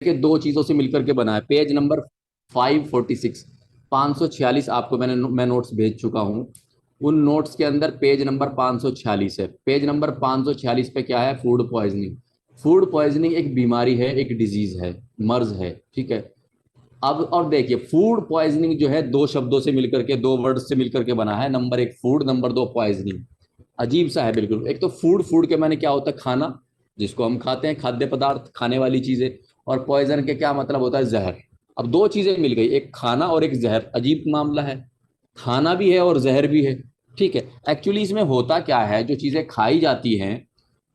के दो चीजों से मिलकर के बना है। पेज नंबर 546, 546 आपको मैं नोट्स भेज चुका हूं। उन नोट्स के अंदर पेज नंबर 546 है। पेज नंबर 546 पे क्या है? Food poisoning. फूड पॉइजनिंग एक बीमारी है, एक डिजीज है, मर्ज है, ठीक है। अब और देखिए, फूड पॉइजनिंग जो है दो शब्दों से मिलकर के, दो वर्ड से मिलकर के बना है। नंबर एक फूड, नंबर दो पॉइजनिंग। अजीब सा है बिल्कुल। एक तो फूड, फूड के माने क्या होता है? खाना, जिसको हम खाते हैं, खाद्य पदार्थ, खाने वाली चीजें। और पॉइजन के क्या मतलब होता है? जहर। अब दो चीजें मिल गई, एक खाना और एक जहर। अजीब मामला है, खाना भी है और जहर भी है, ठीक है। एक्चुअली इसमें होता क्या है? जो चीजें खाई जाती हैं,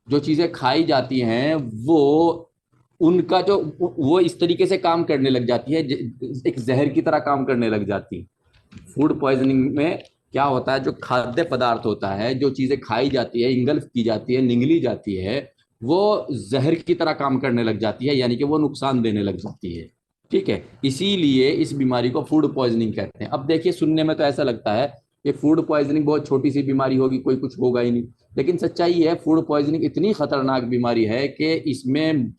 जो चीजें खाई जाती हैं वो, उनका जो, वो इस तरीके से काम करने लग जाती है, एक जहर की तरह काम करने लग जाती है। फूड पॉइजनिंग में क्या होता है? जो खाद्य पदार्थ होता है, जो चीजें खाई जाती है, इंगल्फ की जाती है, निगली जाती है, वो जहर की तरह काम करने लग जाती है, यानी कि वो नुकसान देने लग जाती है, ठीक है। इसीलिए इस बीमारी को फूड पॉइजनिंग कहते हैं। अब देखिए, सुनने में तो ऐसा लगता है कि फूड पॉइजनिंग बहुत छोटी सी बीमारी होगी, कोई कुछ होगा ही नहीं। लेकिन सच्चाई है, फूड पॉइजनिंग इतनी खतरनाक बीमारी है कि इसमें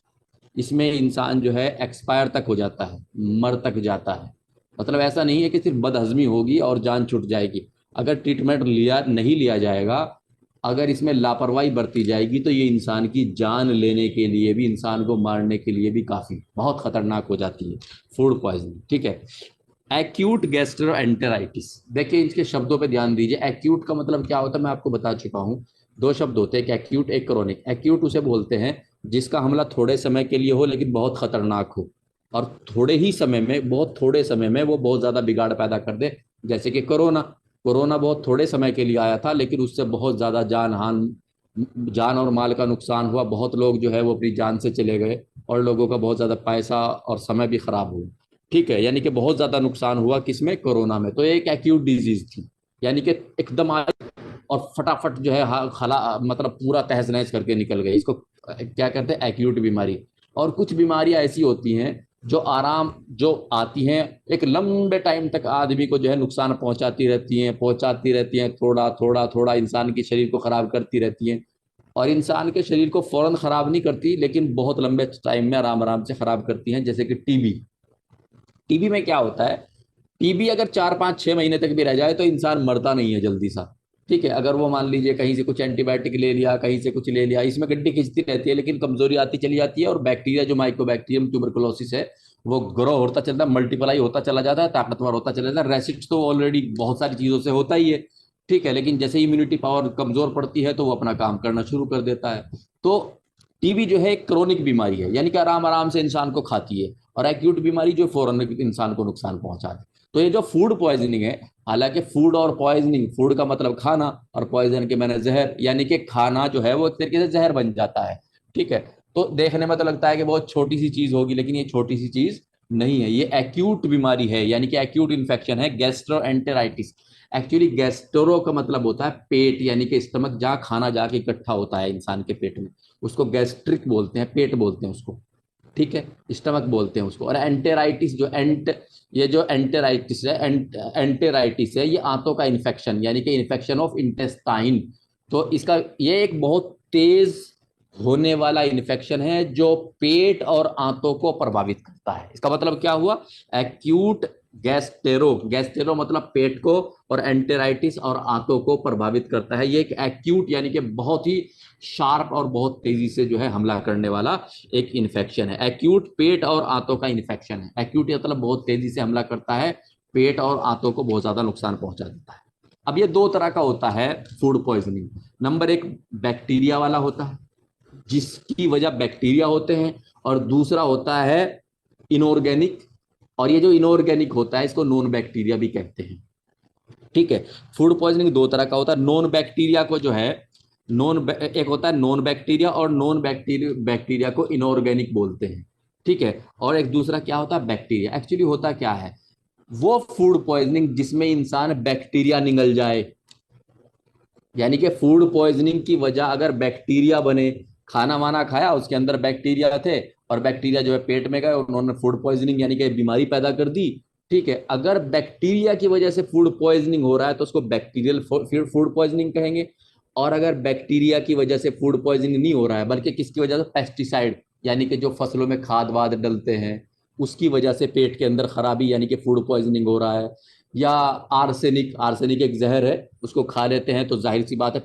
इसमें इंसान जो है एक्सपायर तक हो जाता है, मर तक जाता है। मतलब ऐसा नहीं है कि सिर्फ बदहजमी होगी और जान छूट जाएगी। अगर ट्रीटमेंट लिया नहीं लिया जाएगा, अगर इसमें लापरवाही बरती जाएगी, तो ये इंसान की जान लेने के लिए भी, इंसान को मारने के लिए भी काफी बहुत खतरनाक हो जाती है फूड पॉइजनिंग, ठीक है। एक्यूट गैस्ट्रोएंटेराइटिस, देखिए इसके शब्दों पे ध्यान दीजिए। एक्यूट का मतलब क्या होता है मैं आपको बता चुका हूं। दो शब्द होते हैं, एक एक्यूट, एक क्रोनिक। एक्यूट उसे बोलते हैं जिसका हमला थोड़े समय के लिए हो लेकिन बहुत खतरनाक हो, और थोड़े ही समय में, बहुत थोड़े समय में वो बहुत ज्यादा बिगाड़ पैदा कर दे। जैसे कि कोरोना। कोरोना बहुत थोड़े समय के लिए आया था, लेकिन उससे बहुत ज्यादा जान और माल का नुकसान हुआ। बहुत लोग जो है वो अपनी जान से चले गए, और लोगों का बहुत ज्यादा पैसा और समय भी खराब हुआ, ठीक है। यानी कि बहुत ज्यादा नुकसान हुआ किसमें? कोरोना में। तो ये एक एक्यूट डिजीज थी, यानी कि एकदम आई और फटाफट जो है खला मतलब पूरा तहस नहस करके निकल गई। इसको क्या कहते हैं? एक्यूट बीमारी। और कुछ बीमारियां ऐसी होती हैं जो आती हैं, एक लंबे टाइम तक आदमी को जो है नुकसान पहुंचाती रहती हैं, थोड़ा थोड़ा थोड़ा इंसान के शरीर को खराब करती रहती हैं। और इंसान के शरीर को फौरन खराब नहीं करती, लेकिन बहुत लंबे टाइम में आराम आराम से खराब करती हैं, जैसे कि टीबी। टीबी में क्या होता है? टीबी अगर 4 5 6 महीने तक भी रह जाए तो इंसान मरता नहीं है जल्दी सा, ठीक है। अगर वो मान लीजिए कहीं से कुछ एंटीबायोटिक ले लिया, कहीं से कुछ ले लिया, इसमें गड्डी खिंचती रहती है, लेकिन कमजोरी आती चली जाती है, और बैक्टीरिया जो माइक्रोबैक्टीरियम ट्यूबरकुलोसिस है, वो ग्रो होता चलता है, मल्टीप्लाई होता चला जाता है, ताकतवर होता चला जाता है। रेसिस्ट तो ऑलरेडी बहुत सारी चीजों से होता ही है, ठीक है। लेकिन जैसे इम्यूनिटी पावर कमजोर पड़ती है तो वो अपना काम करना शुरू कर देता है। तो टीबी जो है एक क्रोनिक बीमारी है, यानी कि आराम आराम से इंसान को खाती है। और एक्यूट बीमारी जो फौरन इंसान को नुकसान पहुंचा दे। तो ये जो फूड पॉइजनिंग है, हालांकि फूड और पॉइजनिंग, फूड का मतलब खाना, और पॉइजन के मैंने जहर, यानी कि खाना जो है वो एक तरीके से जहर बन जाता है, ठीक है। तो देखने में तो लगता है कि बहुत छोटी सी चीज होगी, लेकिन ये छोटी सी चीज नहीं है। ये एक्यूट बीमारी है, यानी कि एक्यूट इन्फेक्शन है, गैस्ट्रोएंटेराइटिस। एक्चुअली गैस्ट्रो का मतलब होता है पेट, यानी कि स्टमक, जहाँ खाना जाके इकट्ठा होता है इंसान के पेट में, उसको गैस्ट्रिक बोलते हैं, पेट बोलते हैं उसको, ठीक है। स्टमक बोलते हैं उसको। और एंटेराइटिस ये जो एंटेराइटिस है, ये आंतों का इन्फेक्शन, यानी कि इन्फेक्शन ऑफ इंटेस्टाइन। तो इसका, ये एक बहुत तेज होने वाला इन्फेक्शन है जो पेट और आंतों को प्रभावित करता है। इसका मतलब क्या हुआ? एक्यूट गैस्टेरो, गैस्टेरो मतलब पेट को, और एंटेराइटिस और आंतों को प्रभावित करता है। ये एक एक्यूट, यानी कि बहुत ही शार्प और बहुत तेजी से जो है हमला करने वाला एक इन्फेक्शन है। एक्यूट पेट और आंतों का इन्फेक्शन है। एक्यूट मतलब बहुत तेजी से हमला करता है, पेट और आंतों को बहुत ज्यादा नुकसान पहुंचा देता है। अब ये दो तरह का होता है फूड पॉइजनिंग। नंबर एक बैक्टीरिया वाला होता है, जिसकी वजह बैक्टीरिया होते हैं। और दूसरा होता है इनऑर्गेनिक, और ये जो इनऑर्गेनिक होता है इसको नॉन बैक्टीरिया भी कहते हैं, ठीक है। फूड पॉइजनिंग दो तरह का होता है। नॉन बैक्टीरिया को जो है, एक होता है नॉन बैक्टीरिया, और नॉन बैक्टीरिया को इनऑर्गेनिक बोलते हैं, ठीक है। और एक दूसरा क्या होता है? बैक्टीरिया। एक्चुअली होता क्या है? वो फूड पॉइजनिंग जिसमें इंसान बैक्टीरिया निगल जाए, यानी कि फूड पॉइजनिंग की वजह अगर बैक्टीरिया बने, खाना वाना खाया, उसके अंदर बैक्टीरिया थे, और बैक्टीरिया जो है पेट में गए, उन्होंने फूड पॉइजनिंग यानी कि बीमारी पैदा कर दी, ठीक है। अगर बैक्टीरिया की वजह से फूड पॉइजनिंग हो रहा है तो उसको बैक्टीरियल फूड पॉइजनिंग कहेंगे। और अगर बैक्टीरिया की वजह से फूड पॉइजनिंग नहीं हो रहा है, बल्कि किसकी वजह से? पेस्टिसाइड, यानी कि जो फसलों में खाद वाद डलते हैं उसकी वजह से पेट के अंदर खराबी यानी कि फूड पॉइजनिंग हो रहा है, या आर्सेनिक, आर्सेनिक एक जहर है, उसको खा लेते हैं तो जाहिर सी बात है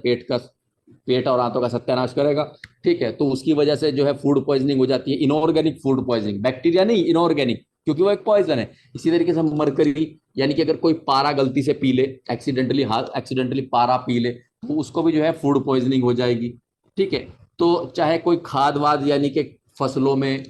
पेट और आंतों का सत्यानाश करेगा। ठीक है, तो उसकी वजह से जो है फूड पॉइजनिंग हो जाती है, इनऑर्गेनिक फूड पॉइजनिंग, बैक्टीरिया नहीं इनऑर्गेनिक, क्योंकि वो एक पॉइजन है। इसी तरीके से मरकरी, यानी कि अगर कोई पारा गलती से पी ले, एक्सीडेंटली पारा पी ले, तो उसको भी जो है फूड पॉइजनिंग हो जाएगी। ठीक है, तो चाहे कोई खाद वाद यानी कि फसलों में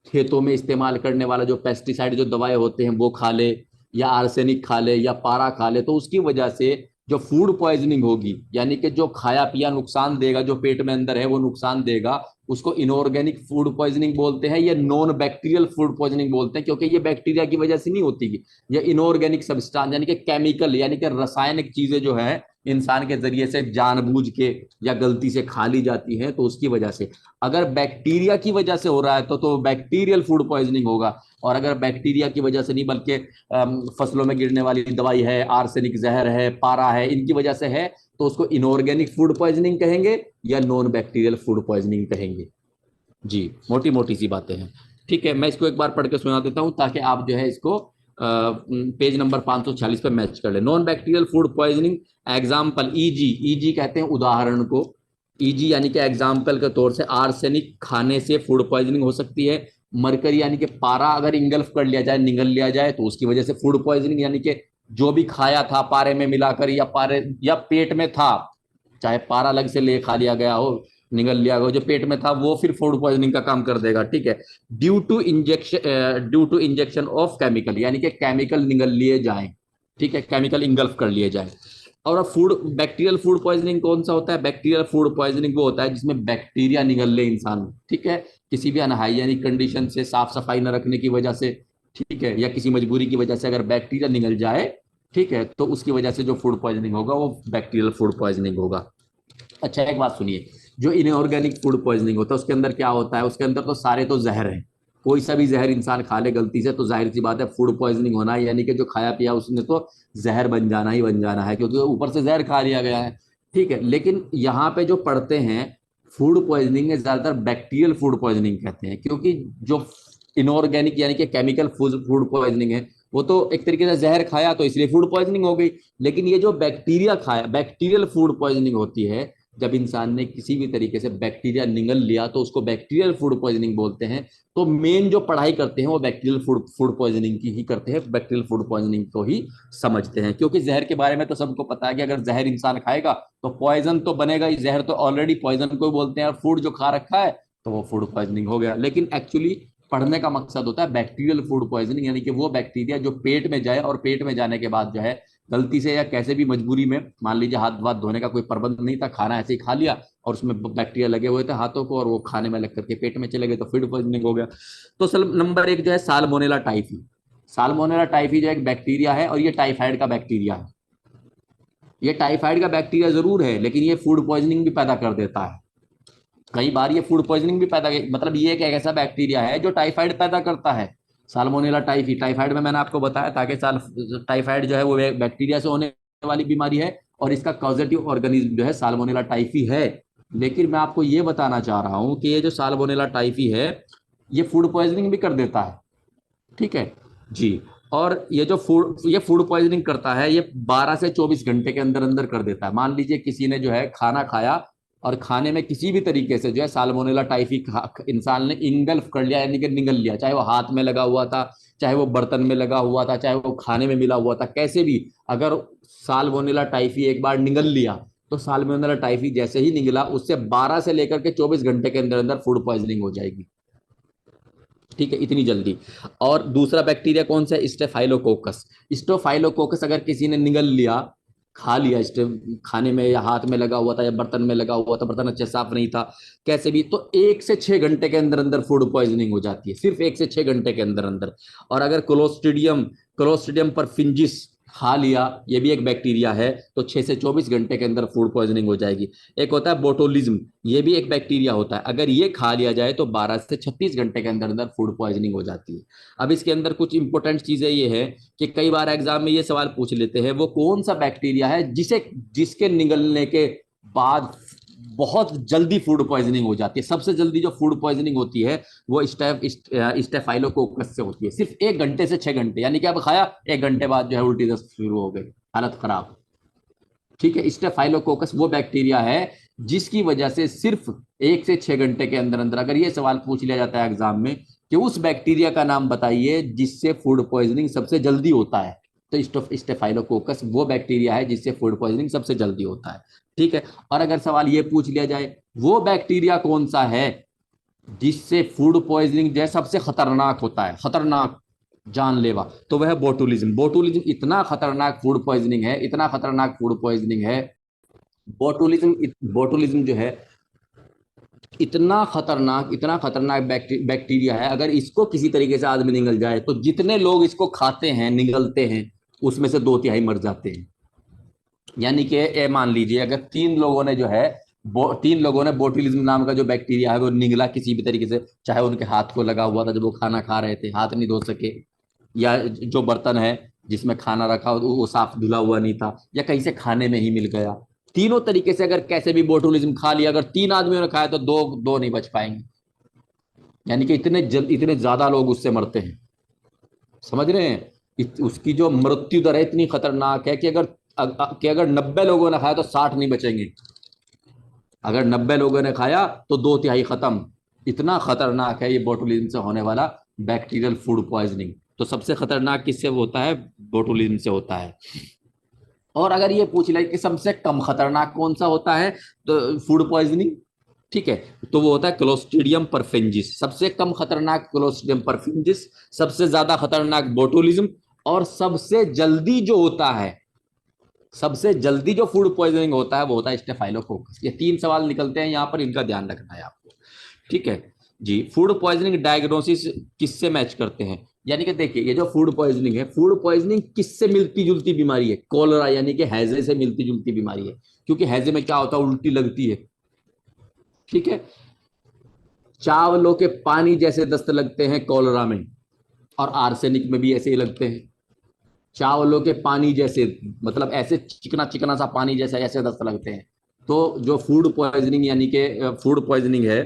खेतों में इस्तेमाल करने वाला जो पेस्टिसाइड जो दवाएं होते हैं वो खा ले, या आर्सेनिक खा ले, या पारा खा ले, तो उसकी वजह से जो फूड पॉइजनिंग होगी, यानी कि जो खाया पिया नुकसान देगा, जो पेट में अंदर है वो नुकसान देगा, उसको इनऑर्गेनिक फूड पॉइजनिंग बोलते हैं, या नॉन बैक्टीरियल फूड पॉइजनिंग बोलते हैं, क्योंकि ये बैक्टीरिया की वजह से नहीं होती। ये इनऑर्गेनिक सब्सटेंस यानी कि केमिकल यानी कि रासायनिक चीजें जो है इंसान के जरिए से जानबूझ के या गलती से खा ली जाती है, तो उसकी वजह से। अगर बैक्टीरिया की वजह से हो रहा है तो बैक्टीरियल फूड पॉइजनिंग होगा। और अगर बैक्टीरिया की वजह से नहीं बल्कि फसलों में गिरने वाली दवाई है, आर्सेनिक जहर है, पारा है, इनकी वजह से है, तो उसको इनऑर्गेनिक फूड पॉइजनिंग कहेंगे या नॉन बैक्टीरियल फूड पॉइजनिंग कहेंगे। जी, मोटी मोटी सी बातें हैं। ठीक है, मैं इसको एक बार पढ़ के सुना देता हूं ताकि आप जो है इसको पेज नंबर 546 पे मैच कर ले। Non bacterial food poisoning example, easy, easy कहते हैं उदाहरण को, ईजी यानी कि एग्जाम्पल के तौर से आर्सेनिक खाने से फूड पॉइजनिंग हो सकती है। मरकरी यानी कि पारा अगर इंगल्फ कर लिया जाए, निगल लिया जाए, तो उसकी वजह से फूड पॉइजनिंग, यानी कि जो भी खाया था पारे में मिलाकर या पारे या पेट में था, चाहे पारा अलग से ले खा लिया गया हो, निगल लिया गया, जो पेट में था वो फिर फूड पॉइजनिंग का काम कर देगा। ठीक है, due to injection of chemical, यानी कि केमिकल निगल लिए जाए। ठीक है, केमिकल इंगल्फ कर लिए जाए। और फूड बैक्टीरियल फूड पॉइजनिंग कौन सा होता है? बैक्टीरियल फूड पॉइजनिंग वो होता है जिसमें बैक्टीरिया निगल ले इंसान। ठीक है, किसी भी अनहाइजेनिक कंडीशन से, साफ सफाई न रखने की वजह से, ठीक है, या किसी मजबूरी की वजह से अगर बैक्टीरिया निगल जाए, ठीक है, तो उसकी वजह से जो फूड पॉइजनिंग होगा वो बैक्टीरियल फूड पॉइजनिंग होगा। अच्छा, एक बात सुनिए, जो इनऑर्गेनिक फूड पॉइजनिंग होता है उसके अंदर क्या होता है? उसके अंदर तो सारे तो जहर हैं, कोई सा भी जहर इंसान खा ले गलती से तो जाहिर सी बात है फूड पॉइजनिंग होना है, यानी कि जो खाया पिया उसने तो जहर बन जाना ही बन जाना है, क्योंकि ऊपर से जहर खा लिया गया है। ठीक है, लेकिन यहाँ पे जो पढ़ते हैं फूड पॉइजनिंग है ज्यादातर बैक्टीरियल फूड पॉइजनिंग कहते हैं, क्योंकि जो इनऑर्गेनिक यानी कि केमिकल फूड पॉइजनिंग है वो तो एक तरीके से जहर खाया तो इसलिए फूड पॉइजनिंग हो गई। लेकिन ये जो बैक्टीरिया खाया, बैक्टीरियल फूड पॉइजनिंग होती है जब इंसान ने किसी भी तरीके से बैक्टीरिया निगल लिया, तो उसको बैक्टीरियल फूड पॉइजनिंग बोलते हैं। तो मेन जो पढ़ाई करते हैं वो बैक्टीरियल फूड पॉइजनिंग की ही करते हैं, बैक्टीरियल फूड पॉइजनिंग को ही समझते हैं, क्योंकि जहर के बारे में तो सबको पता है कि अगर जहर इंसान खाएगा तो पॉइजन तो बनेगा ही, जहर तो ऑलरेडी पॉइजन को बोलते हैं, और फूड जो खा रखा है तो वो फूड पॉइजनिंग हो गया। लेकिन एक्चुअली पढ़ने का मकसद होता है बैक्टीरियल फूड पॉइजनिंग, यानी कि वो बैक्टीरिया जो पेट में जाए और पेट में जाने के बाद जो है गलती से या कैसे भी मजबूरी में, मान लीजिए हाथ वाथ धोने का कोई प्रबंध नहीं था, खाना ऐसे ही खा लिया और उसमें बैक्टीरिया लगे हुए थे हाथों को, और वो खाने में लग करके पेट में चले गए तो फूड पॉइजनिंग हो गया। तो नंबर एक जो है साल्मोनेला टाइफी। साल्मोनेला टाइफी जो एक बैक्टीरिया है, और ये टाइफाइड का बैक्टीरिया है। ये टाइफाइड का बैक्टीरिया जरूर है, लेकिन ये फूड पॉइजनिंग भी पैदा कर देता है। कई बार ये फूड पॉइजनिंग भी पैदा, मतलब ये एक ऐसा बैक्टीरिया है जो टाइफाइड पैदा करता है। साल्मोनेला टाइफी, टाइफाइड में मैंने आपको बताया था कि टाइफाइड जो है वो बैक्टीरिया से होने वाली बीमारी है, और इसका कॉजेटिव ऑर्गेनिज्म जो है साल्मोनेला टाइफी है। लेकिन मैं आपको ये बताना चाह रहा हूं कि ये जो साल्मोनेला टाइफी है ये फूड पॉइजनिंग भी कर देता है। ठीक है जी, और ये फूड पॉइजनिंग करता है, ये 12 से 24 घंटे के अंदर अंदर कर देता है। मान लीजिए किसी ने जो है खाना खाया और खाने में किसी भी तरीके से जो है साल्मोनेला टाइफी इंसान ने इंगल्फ कर लिया, यानी कि निगल लिया, चाहे वो हाथ में लगा हुआ था, चाहे वो बर्तन में लगा हुआ था, चाहे वो खाने में मिला हुआ था, कैसे भी अगर साल्मोनेला टाइफी एक बार निगल लिया तो साल्मोनेला टाइफी जैसे ही निगला उससे 12 से लेकर के 24 घंटे के अंदर अंदर फूड पॉइजनिंग हो जाएगी। ठीक है, इतनी जल्दी। और दूसरा बैक्टीरिया कौन सा है? स्टेफाइलोकोकस। स्टोफाइलोकोकस अगर किसी ने निगल लिया, खा लिया, खाने में या हाथ में लगा हुआ था या बर्तन में लगा हुआ था, बर्तन अच्छे साफ नहीं था, कैसे भी, तो 1 से 6 घंटे के अंदर अंदर फूड पॉइजनिंग हो जाती है, सिर्फ 1 से 6 घंटे के अंदर अंदर। और अगर क्लोस्ट्रिडियम परफिंजिस खा लिया, ये भी एक बैक्टीरिया है, तो 6 से 24 घंटे के अंदर फूड पॉइजनिंग हो जाएगी। एक होता है बोटोलिज्म, ये भी एक बैक्टीरिया होता है, अगर ये खा लिया जाए तो 12 से 36 घंटे के अंदर अंदर फूड पॉइजनिंग हो जाती है। अब इसके अंदर कुछ इंपॉर्टेंट चीजें ये है कि कई बार एग्जाम में ये सवाल पूछ लेते हैं वो कौन सा बैक्टीरिया है जिसके निगलने के बाद बहुत जल्दी फूड पॉइजनिंग हो जाती है। सबसे जल्दी जो फूड पॉइजनिंग होती है वो स्टेफाइलोकोकस से होती है, सिर्फ 1 घंटे से 6 घंटे, यानी कि अब खाया 1 घंटे बाद जो है उल्टी दस्त शुरू हो गई, हालत खराब। ठीक है, स्टेफाइलोकोकस वो बैक्टीरिया है जिसकी वजह से सिर्फ 1 से 6 घंटे के अंदर अंदर, अगर ये सवाल पूछ लिया जाता है एग्जाम में कि उस बैक्टीरिया का नाम बताइए जिससे फूड पॉइजनिंग सबसे जल्दी होता है, तो स्टेफाइलोकोकस वो बैक्टीरिया है जिससे फूड पॉइजनिंग सबसे जल्दी होता है। ठीक है, और अगर सवाल ये पूछ लिया जाए वो बैक्टीरिया कौन सा है जिससे फूड पॉइजनिंग जो है सबसे खतरनाक होता है, खतरनाक जानलेवा, तो वह बोटुलिज्म। बोटुलिज्म इतना खतरनाक फूड पॉइजनिंग है, इतना खतरनाक फूड पॉइजनिंग है। बोटुलिज्म, बोटुलिज्म जो है इतना खतरनाक बैक्टीरिया है, अगर इसको किसी तरीके से आदमी निगल जाए तो जितने लोग इसको खाते हैं निगलते हैं उसमें से 2/3 मर जाते हैं। यानी कि ये मान लीजिए अगर 3 लोगों ने जो है 3 लोगों ने बोटुलिज्म नाम का जो बैक्टीरिया है वो निगला किसी भी तरीके से, चाहे उनके हाथ को लगा हुआ था जब वो खाना खा रहे थे, हाथ नहीं धो सके, या जो बर्तन है जिसमें खाना रखा वो साफ धुला हुआ नहीं था, या कहीं से खाने में ही मिल गया, तीनों तरीके से अगर कैसे भी बोटुलिज्म खा लिया, अगर 3 आदमियों ने खाया तो दो दो नहीं बच पाएंगे। यानी कि इतने ज्यादा लोग उससे मरते हैं, समझ रहे हैं। उसकी जो मृत्यु दर है इतनी खतरनाक है कि अगर 90 लोगों ने खाया तो 60 नहीं बचेंगे, अगर 90 लोगों ने खाया तो 2/3 खत्म। इतना खतरनाक है ये बोटुलिज्म से होने वाला बैक्टीरियल फूड पॉइजनिंग। तो सबसे खतरनाक किससे होता है? बोटुलिज्म से होता है। और अगर ये पूछ ले कि सबसे कम खतरनाक कौन सा होता है तो फूड पॉइजनिंग, ठीक है, तो वो होता है क्लोस्ट्रीडियम परफेंजिस। सबसे कम खतरनाक क्लोस्ट्रीडियम परफेंजिस, सबसे ज्यादा खतरनाक बोटुलिज्म, और सबसे जल्दी जो होता है, सबसे जल्दी जो फूड पॉइजनिंग होता है वो होता है स्टेफाइलोकोकस। ये 3 सवाल निकलते हैं यहाँ पर, इनका ध्यान रखना है आपको। ठीक है जी। फूड पॉइजनिंग डायग्नोसिस किससे मैच करते हैं? यानी कि देखिए ये जो फूड पॉइजनिंग है, फूड पॉइजनिंग किससे मिलती जुलती बीमारी है? कोलरा यानी कि हैजे से मिलती जुलती बीमारी है, क्योंकि हैजे में क्या होता है, उल्टी लगती है। ठीक है, चावलों के पानी जैसे दस्त लगते हैं कोलरा में, और आर्सेनिक में भी ऐसे ही लगते हैं। चावलों के पानी जैसे, मतलब ऐसे चिकना चिकना सा पानी जैसा ऐसे दस्त लगते हैं। तो जो फूड पॉइजनिंग यानी कि फूड पॉइजनिंग है,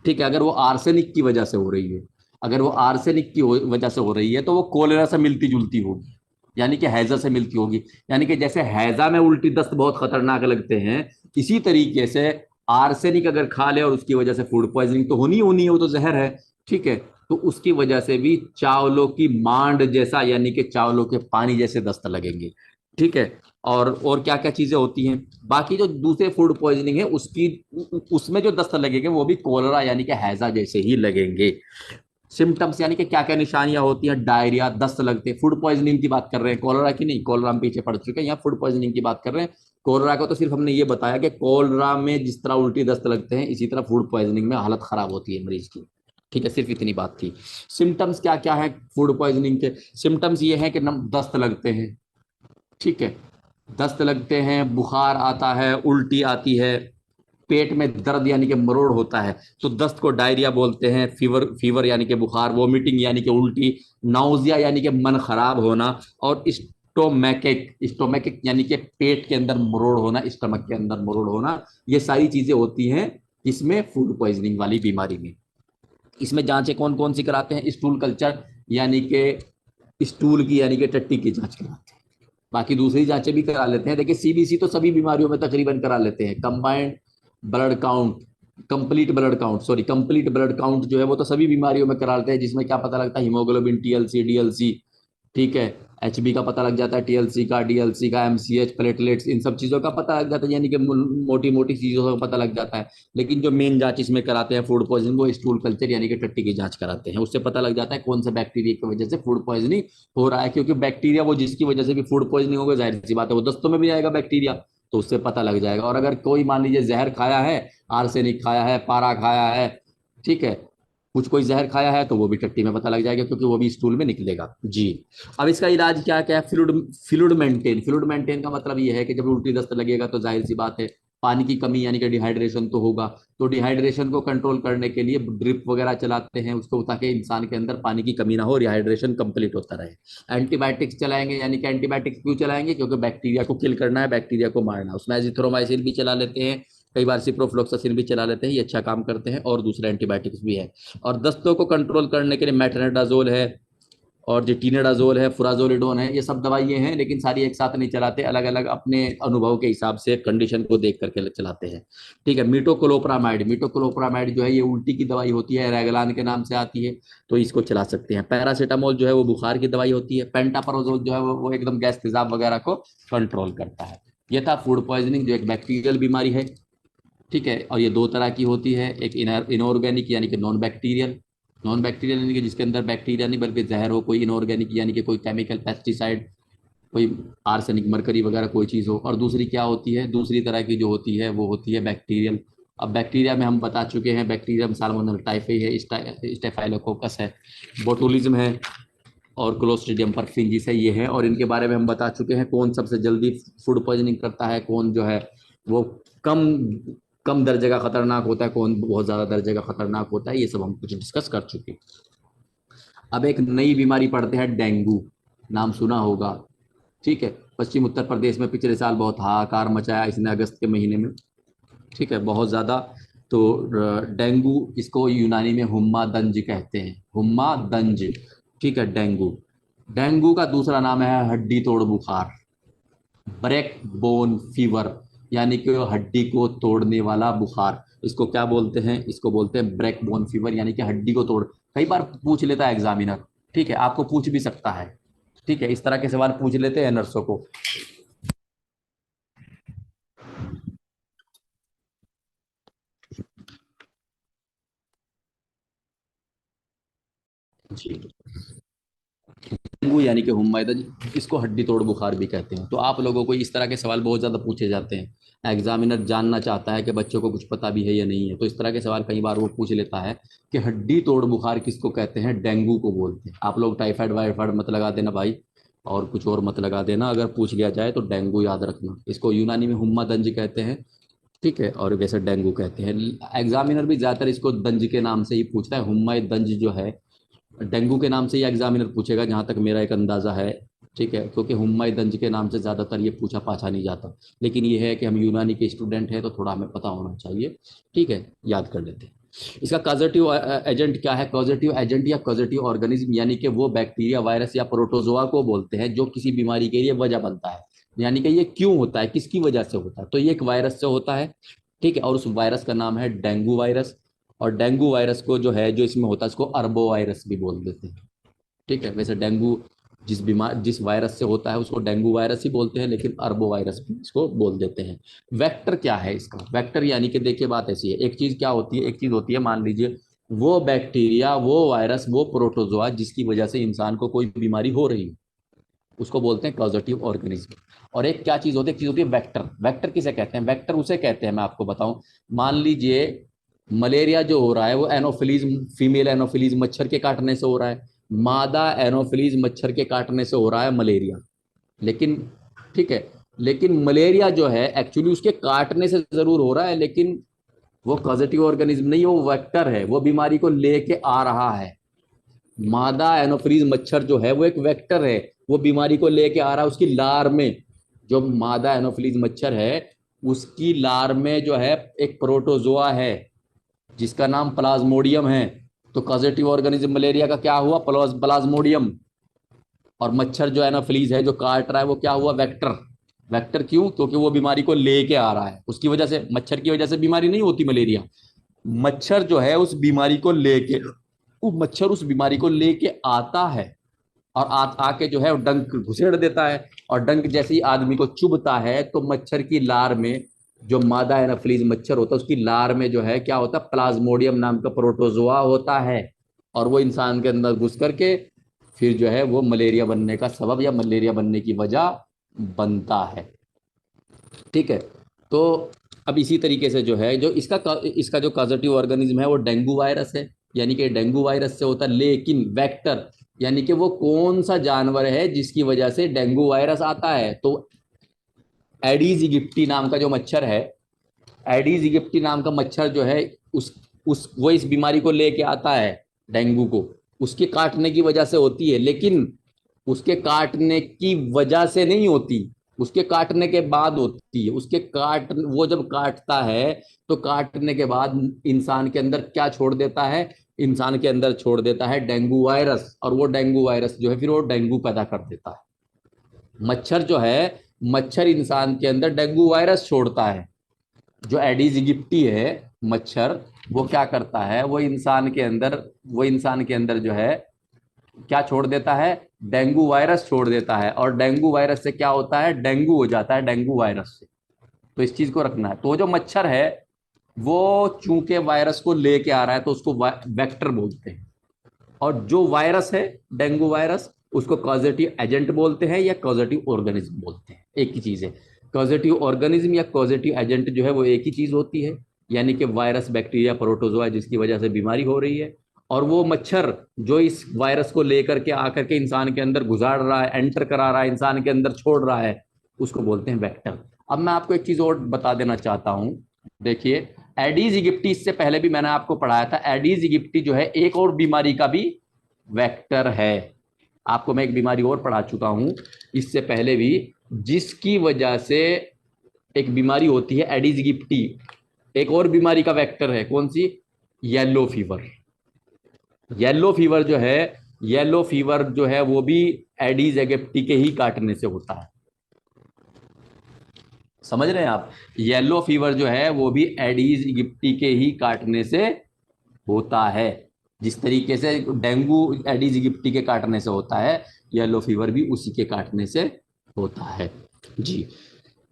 ठीक है, अगर वो आर्सेनिक की वजह से हो रही है, अगर वो आर्सेनिक की वजह से हो रही है तो वो कोलेरा से मिलती जुलती होगी, यानी कि हैजा से मिलती होगी। यानी कि जैसे हैजा में उल्टी दस्त बहुत खतरनाक लगते हैं, इसी तरीके से आर्सेनिक अगर खा ले और उसकी वजह से फूड पॉइजनिंग तो होनी होनी है, वो तो जहर है। ठीक है, तो उसकी वजह से भी चावलों की मांड जैसा यानी कि चावलों के पानी जैसे दस्त लगेंगे। ठीक है, और क्या क्या चीजें होती हैं बाकी जो दूसरे फूड पॉइजनिंग है उसकी, उसमें जो दस्त लगेंगे वो भी कोलरा यानी कि हैजा जैसे ही लगेंगे। सिम्टम्स यानी कि क्या क्या निशानियां होती हैं? डायरिया, दस्त लगते हैं। फूड पॉइजनिंग की बात कर रहे हैं, कोलरा की नहीं, कोलरा हम पीछे पड़ चुके हैं, यहाँ फूड पॉइजनिंग की बात कर रहे हैं। कोलरा को तो सिर्फ हमने ये बताया कि कोलरा में जिस तरह उल्टी दस्त लगते हैं इसी तरह फूड पॉइजनिंग में हालत खराब होती है मरीज की। ठीक है, सिर्फ इतनी बात थी। सिम्टम्स क्या क्या है फूड पॉइजनिंग के? सिम्टम्स ये है कि दस्त लगते हैं, ठीक है, दस्त लगते हैं, बुखार आता है, उल्टी आती है, पेट में दर्द यानी कि मरोड़ होता है, तो दस्त को डायरिया बोलते हैं। फीवर, फीवर यानी कि बुखार, वोमिटिंग यानी कि उल्टी, नाउजिया यानी कि मन खराब होना, और स्टोमैकिक, स्टोमैकिक यानी कि पेट के अंदर मरोड़ होना, स्टमक के अंदर मरोड़ होना, ये सारी चीजें होती हैं इसमें फूड पॉइजनिंग वाली बीमारी में। इसमें जांचें कौन कौन सी कराते हैं? स्टूल कल्चर यानी कि स्टूल की यानी कि टट्टी की जांच कराते हैं, बाकी दूसरी जांचें भी करा लेते हैं। देखिए सीबीसी तो सभी बीमारियों में तकरीबन करा लेते हैं। Combined blood count, complete blood count जो है वो तो सभी बीमारियों में करा लेते हैं, जिसमें क्या पता लगता है? हीमोग्लोबिन, टीएलसी, डीएलसी, ठीक है, एचबी का पता लग जाता है, टीएलसी का, डीएलसी का, एमसीएच, प्लेटलेट्स, इन सब चीजों का पता लग जाता है, यानी कि मोटी मोटी चीजों का पता लग जाता है। लेकिन जो मेन जांच इसमें कराते हैं फूड पॉइजनिंग, वो स्टूल कल्चर यानी कि टट्टी की जांच कराते हैं। उससे पता लग जाता है कौन सा बैक्टीरिया की वजह से फूड पॉइजनिंग हो रहा है, क्योंकि बैक्टीरिया वो जिसकी वजह से भी फूड पॉइजनिंग होगा, जाहिर सी बात है वो दस्तों में भी आएगा बैक्टीरिया, तो उससे पता लग जाएगा। और अगर कोई मान लीजिए जहर खाया है, आर्सेनिक खाया है, पारा खाया है, ठीक है, कुछ कोई जहर खाया है, तो वो भी टट्टी में पता लग जाएगा, क्योंकि वो भी स्टूल में निकलेगा जी। अब इसका इलाज क्या क्या है? फ्लूइड मेंटेन का मतलब ये है कि जब उल्टी दस्त लगेगा तो जाहिर सी बात है पानी की कमी यानी कि डिहाइड्रेशन तो होगा, तो डिहाइड्रेशन को कंट्रोल करने के लिए ड्रिप वगैरह चलाते हैं उसको, ताकि इंसान के अंदर पानी की कमी ना हो, डिहाइड्रेशन कंप्लीट होता रहे। एंटीबायोटिक्स चलाएंगे, यानी कि एंटीबायोटिक्स क्यों चलाएंगे? क्योंकि बैक्टीरिया को किल करना है, बैक्टीरिया को मारना है, उसमें एजिथ्रोमाइसिन भी चला लेते हैं, कई बार सिप्रोफ्लोक्सासिन भी चला लेते हैं, ये अच्छा काम करते हैं, और दूसरे एंटीबायोटिक्स भी है। और दस्तों को कंट्रोल करने के लिए मेट्रोनिडाजोल है, और जो टीनेडाजोल है, फुराजोलिडोन है, ये सब दवाइयाँ हैं, लेकिन सारी एक साथ नहीं चलाते, अलग अलग अपने अनुभव के हिसाब से कंडीशन को देख करके चलाते हैं। ठीक है। मीटोक्लोप्रामाइड, मीटोक्लोप्रामाइड जो है ये उल्टी की दवाई होती है, रेगलान के नाम से आती है, तो इसको चला सकते हैं। पैरासीटामोल जो है वो बुखार की दवाई होती है। पेंटापरोजोल जो है वो एकदम गैस तेजाब वगैरह को कंट्रोल करता है। ये था फूड पॉइजनिंग, जो एक बैक्टीरियल बीमारी है। ठीक है। और ये दो तरह की होती है, एक इनऑर्गेनिक यानी कि नॉन बैक्टीरियल, नॉन बैक्टीरियल यानी कि जिसके अंदर बैक्टीरिया नहीं बल्कि जहर हो, कोई इनऑर्गेनिक यानी कि कोई केमिकल पेस्टिसाइड, कोई आर्सेनिक मरकरी वगैरह कोई चीज़ हो। और दूसरी क्या होती है, दूसरी तरह की जो होती है वो होती है बैक्टीरियल। अब बैक्टीरिया में हम बता चुके हैं, बैक्टीरिया में साल्मोनेला टाइफी है, स्टेफाइलोकोकस है, बोटुलिज्म है, और क्लोस्ट्रीडियम परफिंजिस है, ये है। और इनके बारे में हम बता चुके हैं कौन सबसे जल्दी फूड पॉइजनिंग करता है, कौन जो है वो कम कम दर्जे का खतरनाक होता है, कौन बहुत ज्यादा दर्जे का खतरनाक होता है, ये सब हम कुछ डिस्कस कर चुके हैं। अब एक नई बीमारी पढ़ते हैं, डेंगू, नाम सुना होगा। ठीक है। पश्चिम उत्तर प्रदेश में पिछले साल बहुत हाहाकार मचाया इसने, अगस्त के महीने में। ठीक है, बहुत ज्यादा। तो डेंगू, इसको यूनानी में हुम्मा दंज कहते हैं, हुम्मा दंज। ठीक है। डेंगू, डेंगू का दूसरा नाम है हड्डी तोड़ बुखार, ब्रेक बोन फीवर, यानी कि हड्डी को तोड़ने वाला बुखार। इसको क्या बोलते हैं, इसको बोलते हैं ब्रेक बोन फीवर, यानी कि हड्डी को तोड़। कई बार पूछ लेता है एग्जामिनर, ठीक है, आपको पूछ भी सकता है। ठीक है, इस तरह के सवाल पूछ लेते हैं नर्सों को। जी। डेंगू यानी कि हुम्माइदा, इसको हड्डी तोड़ बुखार भी कहते हैं। तो आप लोगों को इस तरह के सवाल बहुत ज्यादा पूछे जाते हैं, एग्जामिनर जानना चाहता है कि बच्चों को कुछ पता भी है या नहीं है, तो इस तरह के सवाल कई बार वो पूछ लेता है कि हड्डी तोड़ बुखार किसको कहते हैं, डेंगू को बोलते हैं। आप लोग टाइफाइड वाइफाइड मत लगा देना भाई, और कुछ और मत लगा देना, अगर पूछ लिया जाए तो डेंगू याद रखना। इसको यूनानी में हुम्मा दंज कहते हैं। ठीक है, और वैसे डेंगू कहते हैं। एग्जामिनर भी ज्यादातर इसको दंज के नाम से ही पूछता है, हुम्मा दंज जो है डेंगू के नाम से ही एग्जामिनर पूछेगा, जहां तक मेरा एक अंदाजा है। ठीक है, क्योंकि हुम्मा दंज के नाम से ज्यादातर ये पूछा पाछा नहीं जाता, लेकिन ये है कि हम यूनानी के स्टूडेंट हैं तो थोड़ा हमें पता होना चाहिए। ठीक है, याद कर लेते हैं। इसका कॉजेटिव एजेंट क्या है, कॉजेटिव एजेंट या कॉजेटिव ऑर्गेनिज्म, यानी कि वो बैक्टीरिया, वायरस या प्रोटोजोआ को बोलते हैं जो किसी बीमारी के लिए वजह बनता है। यानी कि ये क्यों होता है, किसकी वजह से होता है, तो ये एक वायरस से होता है। ठीक है, और उस वायरस का नाम है डेंगू वायरस। और डेंगू वायरस को जो है, जो इसमें होता है, इसको अरबो वायरस भी बोल देते हैं। ठीक है, वैसे डेंगू जिस वायरस से होता है उसको डेंगू वायरस ही बोलते हैं, लेकिन अरबो वायरस भी इसको बोल देते हैं। वेक्टर क्या है इसका, वेक्टर यानी कि देखिए बात ऐसी है, एक चीज क्या होती है, एक चीज होती है, मान लीजिए वो बैक्टीरिया, वो वायरस, वो प्रोटोजोआ जिसकी वजह से इंसान को कोई बीमारी हो रही है, उसको बोलते हैं कॉजेटिव ऑर्गेनिज्म। और एक क्या चीज होती है, एक चीज होती है वेक्टर। वेक्टर किसे कहते हैं, वेक्टर उसे कहते हैं, मैं आपको बताऊं। मान लीजिए मलेरिया जो हो रहा है वो एनोफिलीज, फीमेल एनोफिलीज मच्छर के काटने से हो रहा है, मादा एनोफिलीज मच्छर के काटने से हो रहा है मलेरिया। लेकिन ठीक है, लेकिन मलेरिया जो है एक्चुअली उसके काटने से जरूर हो रहा है, लेकिन वो पॉजिटिव ऑर्गेनिज्म नहीं, वो वेक्टर है, वो बीमारी को लेके आ रहा है। मादा एनोफिलीज मच्छर जो है वो एक वेक्टर है, वो बीमारी को लेके आ रहा है। उसकी लार में, जो मादा एनोफिलीज मच्छर है उसकी लार में जो है एक प्रोटोजोआ है जिसका नाम प्लाज्मोडियम है। तो कॉजेटिव ऑर्गेनिज्म मलेरिया का क्या हुआ, प्लाज्मोडियम। और मच्छर जो एनोफिलीज है जो काट रहा है वो क्या हुआ, वेक्टर। वेक्टर क्यों, क्योंकि वो बीमारी को लेके आ रहा है, उसकी वजह से, मच्छर की वजह से बीमारी नहीं होती मलेरिया, मच्छर जो है उस बीमारी को लेके, वो मच्छर उस बीमारी को लेके आता है, और आके जो है डंक घुसेड़ देता है। और डंक जैसे ही आदमी को चुभता है तो मच्छर की लार में, जो मादा एनाफिलीज मच्छर होता है उसकी लार में जो है क्या होता है, प्लाज्मोडियम नाम का प्रोटोजोआ होता है, और वो इंसान के अंदर घुस करके फिर जो है वो मलेरिया बनने का सबब या मलेरिया बनने की वजह बनता है। ठीक है। तो अब इसी तरीके से जो है, जो इसका जो कॉजेटिव ऑर्गेनिज्म है वो डेंगू वायरस है, यानी कि डेंगू वायरस से होता है। लेकिन वेक्टर यानी कि वो कौन सा जानवर है जिसकी वजह से डेंगू वायरस आता है, तो एडीज इजिप्टी नाम का जो मच्छर है, एडीज इजिप्टी नाम का मच्छर जो है, उस वो इस बीमारी को लेके आता है, डेंगू को, उसके काटने की वजह से होती है। लेकिन उसके काटने की वजह से नहीं होती, उसके काटने के बाद होती है। उसके काट वो जब काटता है तो काटने के बाद इंसान के अंदर क्या छोड़ देता है, इंसान के अंदर छोड़ देता है डेंगू वायरस, और वो डेंगू वायरस जो है फिर वो डेंगू पैदा कर देता है। मच्छर जो है, मच्छर इंसान के अंदर डेंगू वायरस छोड़ता है। जो एडीज इजिप्टी है मच्छर, वो क्या करता है, वो इंसान के अंदर जो है क्या छोड़ देता है, डेंगू वायरस छोड़ देता है। और डेंगू वायरस से क्या होता है, डेंगू हो जाता है डेंगू वायरस से। तो इस चीज को रखना है। तो जो मच्छर है वो चूंकि वायरस को लेके आ रहा है तो उसको वेक्टर बोलते हैं। और जो वायरस है डेंगू वायरस, उसको कॉजेटिव एजेंट बोलते हैं या कॉजेटिव ऑर्गेनिज्म बोलते हैं, एक ही चीज है। कॉजेटिव ऑर्गेनिज्म या कॉजेटिव एजेंट जो है वो एक ही चीज होती है, यानी कि वायरस, बैक्टीरिया, प्रोटोजोआ जिसकी वजह से बीमारी हो रही है। और वो मच्छर जो इस वायरस को लेकर के आकर के इंसान के अंदर गुजार रहा है, एंटर करा रहा है, इंसान के अंदर छोड़ रहा है, उसको बोलते हैं वेक्टर। अब मैं आपको एक चीज और बता देना चाहता हूं। देखिए, एडीज इजिप्टी, इससे पहले भी मैंने आपको पढ़ाया था, एडीज इजिप्टी जो है एक और बीमारी का भी वेक्टर है। आपको मैं एक बीमारी और पढ़ा चुका हूं इससे पहले भी, जिसकी वजह से एक बीमारी होती है एडीज इजिप्टी। एक और बीमारी का वेक्टर है, कौन सी, येलो फीवर। येलो फीवर जो है, येलो फीवर जो है वो भी एडीज इजिप्टी के ही काटने से होता है। समझ रहे हैं आप, येलो फीवर जो है वो भी एडीज इजिप्टी के ही काटने से होता है। जिस तरीके से डेंगू एडीज इजिप्टी के काटने से होता है, येलो फीवर भी उसी के काटने से होता है जी।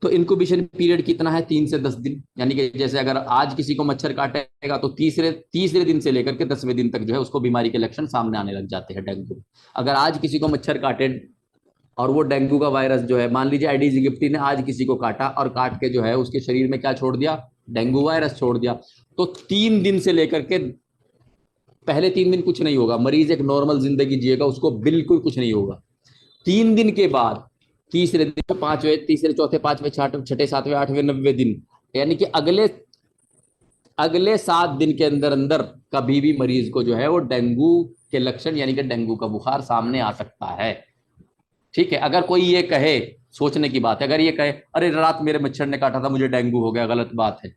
तो इनक्यूबेशन पीरियड कितना है, 3 से 10 दिन। यानी कि जैसे अगर आज किसी को मच्छर काटेगा तो तीसरे तीसरे दिन से लेकर के 10वें दिन तक जो है उसको बीमारी के लक्षण सामने आने लग जाते हैं डेंगू। अगर आज किसी को मच्छर काटे और वो डेंगू का वायरस जो है, मान लीजिए एडीज इजिप्टी ने आज किसी को काटा और काट के जो है उसके शरीर में क्या छोड़ दिया, डेंगू वायरस छोड़ दिया, तो 3 दिन से लेकर के पहले 3 दिन कुछ नहीं होगा, मरीज एक नॉर्मल जिंदगी जिएगा, उसको बिल्कुल कुछ नहीं होगा। 3 दिन के बाद, तीसरे दिन, पांचवें, तीसरे, चौथे, पांचवें, छठे, सातवें, आठवें, 90वें दिन, यानी कि अगले अगले 7 दिन के अंदर अंदर कभी भी मरीज को जो है वो डेंगू के लक्षण यानी कि डेंगू का बुखार सामने आ सकता है। ठीक है। अगर कोई ये कहे, सोचने की बात है, अगर ये कहे अरे रात मेरे मच्छर ने काटा था मुझे डेंगू हो गया, गलत बात है।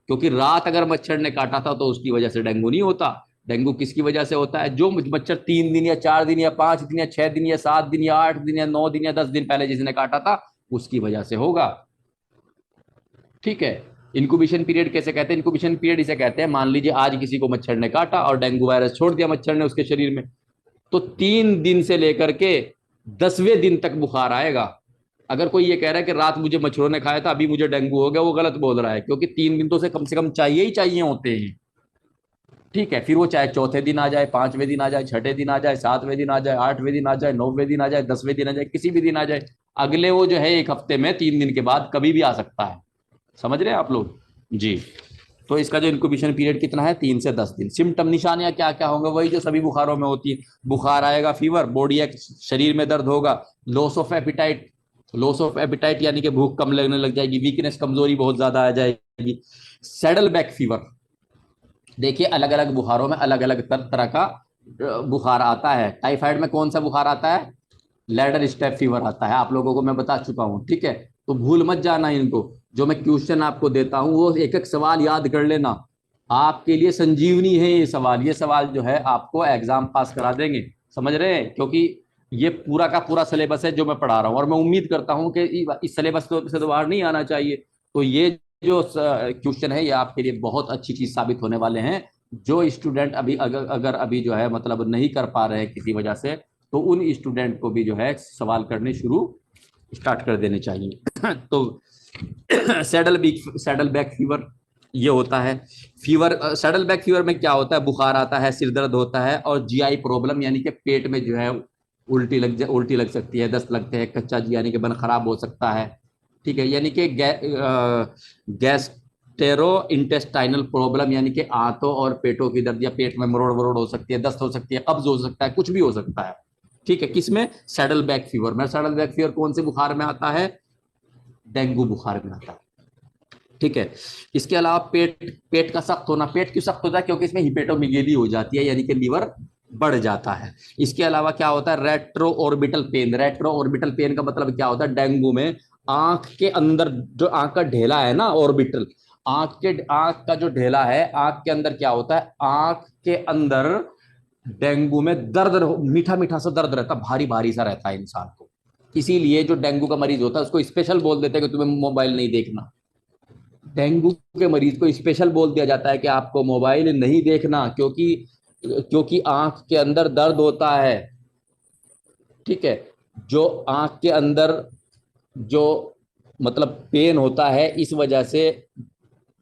क्योंकि रात अगर मच्छर ने काटा था तो उसकी वजह से डेंगू नहीं होता। डेंगू किसकी वजह से होता है, जो मच्छर 3 दिन या 4 दिन या 5 दिन या 6 दिन या 7 दिन या 8 दिन या 9 दिन या 10 दिन पहले जिसने काटा था, उसकी वजह से होगा। ठीक है। इनक्यूबेशन पीरियड कैसे कहते हैं, इनक्यूबेशन पीरियड इसे कहते हैं, मान लीजिए आज किसी को मच्छर ने काटा और डेंगू वायरस छोड़ दिया मच्छर ने उसके शरीर में, तो 3 दिन से लेकर के 10वें दिन तक बुखार आएगा। अगर कोई ये कह रहा है कि रात मुझे मच्छरों ने खाया था अभी मुझे डेंगू हो गया, वो गलत बोल रहा है, क्योंकि 3 दिन तो से कम चाहिए ही चाहिए होते हैं। ठीक है। फिर वो चाहे चौथे दिन आ जाए, 5वें दिन आ जाए, छठे दिन आ जाए, 7वें दिन आ जाए, 8वें दिन आ जाए, 9वें दिन आ जाए, 10वें दिन आ जाए, किसी भी दिन आ जाए, अगले वो जो है एक हफ्ते में 3 दिन के बाद कभी भी आ सकता है। समझ रहे हैं आप लोग जी। तो इसका जो इंक्यूबेशन पीरियड कितना है, 3 से 10 दिन। सिम्टम, निशानियां क्या क्या होंगे, वही जो सभी बुखारों में होती है। बुखार आएगा, फीवर, बॉडी एक शरीर में दर्द होगा, loss of appetite, loss of appetite यानी कि भूख कम लगने लग जाएगी, वीकनेस, कमजोरी बहुत ज्यादा आ जाएगी। सैडल बैक फीवर, देखिए अलग अलग बुखारों में अलग अलग तरह का बुखार आता है। टाइफाइड में कौन सा बुखार आता है, लैडर स्टेप फीवर आता है, आप लोगों को मैं बता चुका हूं। ठीक है। तो भूल मत जाना इनको, जो मैं क्वेश्चन आपको देता हूं वो एक एक सवाल याद कर लेना। आपके लिए संजीवनी है ये सवाल जो है आपको एग्जाम पास करा देंगे। समझ रहे हैं, क्योंकि ये पूरा का पूरा सिलेबस है जो मैं पढ़ा रहा हूँ, और मैं उम्मीद करता हूँ कि इस सिलेबस से तो बाहर नहीं आना चाहिए। तो ये जो क्वेश्चन है ये आपके लिए बहुत अच्छी चीज साबित होने वाले हैं। जो स्टूडेंट अभी अगर अभी जो है मतलब नहीं कर पा रहे हैं किसी वजह से, तो उन स्टूडेंट को भी जो है सवाल करने शुरू स्टार्ट कर देने चाहिए। तो सैडल बैक फीवर ये होता है। फीवर, सैडल बैक फीवर में क्या होता है, बुखार आता है, सिर दर्द होता है, और जीआई प्रॉब्लम यानी कि पेट में जो है उल्टी लग सकती है, दस्त लगते हैं, कच्चा जी यानी कि बन खराब हो सकता है। ठीक है। यानी कि गैस्टेरो इंटेस्टाइनल प्रॉब्लम यानी कि आंतों और पेटों की दर्द, या पेट में मरोड़ वरोड़ हो सकती है, दस्त हो सकती है, कब्ज हो सकता है, कुछ भी हो सकता है। ठीक है। किसमें, सैडल बैक फीवर में। सैडल बैक फीवर कौन से बुखार में आता है, डेंगू बुखार में आता है। ठीक है। इसके अलावा पेट पेट का सख्त होना, पेट क्यों सख्त होता है, क्योंकि इसमें हिपेटोमीगेली हो जाती है, यानी कि लीवर बढ़ जाता है। इसके अलावा क्या होता है, retro orbital pain. Retro orbital pain का मतलब क्या होता है, डेंगू में आंख के अंदर जो आंख का ढेला है ना, ऑर्बिटल, आंख का जो ढेला है, आंख के अंदर क्या होता है, आंख के अंदर डेंगू में दर्द, मीठा मीठा सा दर्द रहता है, भारी भारी सा रहता है इंसान को। इसीलिए जो डेंगू का मरीज होता है उसको स्पेशल बोल देते हैं कि तुम्हें मोबाइल नहीं देखना। डेंगू के मरीज को स्पेशल बोल दिया जाता है कि आपको मोबाइल नहीं देखना, क्योंकि क्योंकि आंख के अंदर दर्द होता है। ठीक है। जो आंख के अंदर जो मतलब पेन होता है, इस वजह से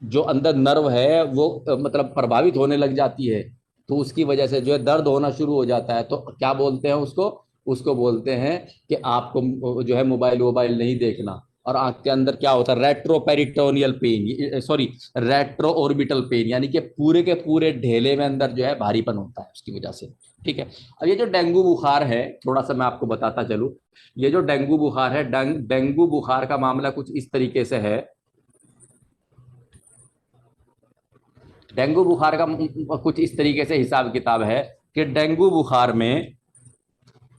जो अंदर नर्व है वो मतलब प्रभावित होने लग जाती है, तो उसकी वजह से जो है दर्द होना शुरू हो जाता है। तो क्या बोलते हैं उसको, उसको बोलते हैं कि आपको जो है मोबाइल वोबाइल नहीं देखना। और आंख के अंदर क्या होता है, retroperitoneal pain, sorry, retro orbital pain, यानी कि पूरे के पूरे ढेले में अंदर जो है भारीपन होता है उसकी वजह से। ठीक है। अब ये जो डेंगू बुखार है, थोड़ा सा मैं आपको बताता चलूं। ये जो डेंगू बुखार है, डेंगू बुखार का मामला कुछ इस तरीके से है। डेंगू बुखार का कुछ इस तरीके से हिसाब किताब है कि डेंगू बुखार में